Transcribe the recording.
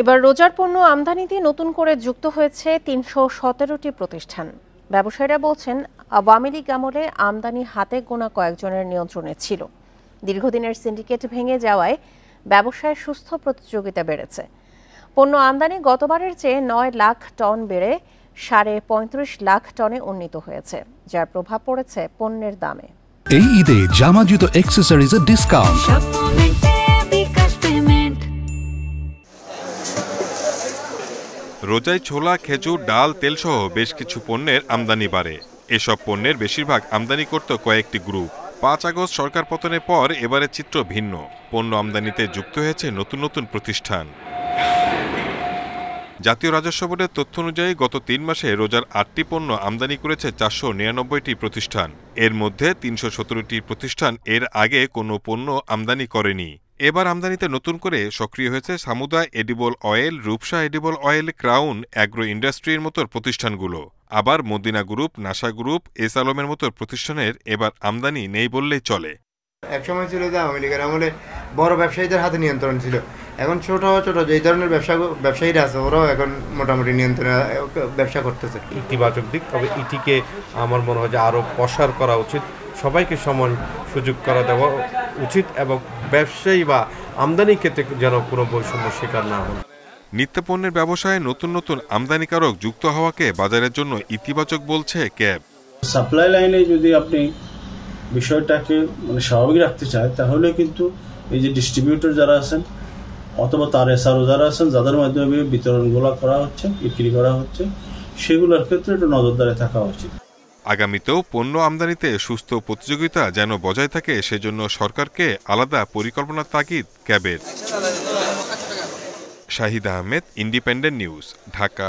এবার রোজার পণ্য আমদানিতে নতুন করে যুক্ত হয়েছে ৩১৭টি প্রতিষ্ঠান। ব্যবসায়ীরা বলছেন, আওয়ামী লীগ আমলে আমদানি হাতে গোনা কয়েকজনের নিয়ন্ত্রণে ছিল। দীর্ঘদিনের সিন্ডিকেট ভেঙে যাওয়ায় ব্যবসায় সুস্থ প্রতিযোগিতা বেড়েছে। পণ্য আমদানি গতবারের চেয়ে ৯ লাখ টন বেড়ে ৩.৫ লাখ টনে উন্নীত হয়েছে, যার প্রভাব পড়েছে পণ্যের দামে। এই ঈদে জামা জুতো অ্যাক্সেসরিজের ডিসকাউন্ট। রোজায় ছোলা, খেজুর, ডাল, তেলসহ বেশ কিছু পণ্যের আমদানি বাড়ে। এসব পণ্যের বেশিরভাগ আমদানি করত কয়েকটি গ্রুপ। ৫ আগস্ট সরকার পতনের পর এবারের চিত্র ভিন্ন। পণ্য আমদানিতে যুক্ত হয়েছে নতুন নতুন প্রতিষ্ঠান। জাতীয় রাজস্ব বোর্ডের তথ্য অনুযায়ী গত ৩ মাসে রোজার ৮টি পণ্য আমদানি করেছে ৪৯৯টি প্রতিষ্ঠান। এর মধ্যে ৩১৭টি প্রতিষ্ঠান এর আগে কোনো পণ্য আমদানি করেনি। এবার আমদানিতে নতুন করে সক্রিয় হয়েছে Samuda edible oil, Rupsha edible oil, crown agro ইন্ডাস্ট্রির মতো প্রতিষ্ঠানগুলো। আবার Madina group, Nassa group, S আলমের মতো প্রতিষ্ঠানের এবার আমদানি নেই বললেই চলে। একসময় ছিল যে আওয়ামী লীগের আমলে বড় ব্যবসায়ীদের হাতে নিয়ন্ত্রণ ছিল। এখন ছোট ছোট যেই ধরনের ব্যবসায়ীরা আছে ওরাও এখন মোটামুটি নিয়ন্ত্রণে ব্যবসা করতেছে। ইতিবাচক দিক, তবে এটিকে আমার মনে হয় যে আরও প্রসার করা উচিত, সবাইকে সমান সুযোগ করা দেওয়া উচিত এবং ব্যবসায়ী বা আমদানি ক্ষেত্রে যেন কোনো বৈষম্য শিকার না হন। নিত্যপণ্যের ব্যবসায় নতুন নতুন আমদানিকারক যুক্ত হওয়াকে বাজারের জন্য ইতিবাচক বলছে ক্যাব। সাপ্লাই লাইনে যদি আপনি বিষয়টাকে স্বাভাবিক রাখতে চায়, তাহলে কিন্তু এই যে ডিস্ট্রিবিউটর যারা আছেন অথবা তার এসআরও যারা আছেন, যাদের মাধ্যমে বিতরণগুলো করা হচ্ছে, বিক্রি করা হচ্ছে, সেগুলোর ক্ষেত্রে একটু নজরদারি থাকা উচিত। আগামীতেও পণ্য আমদানিতে সুস্থ প্রতিযোগিতা যেন বজায় থাকে, সেজন্য সরকারকে আলাদা পরিকল্পনার তাগিদ ক্যাবের। Shahid Ahmed, independent news, Dhaka.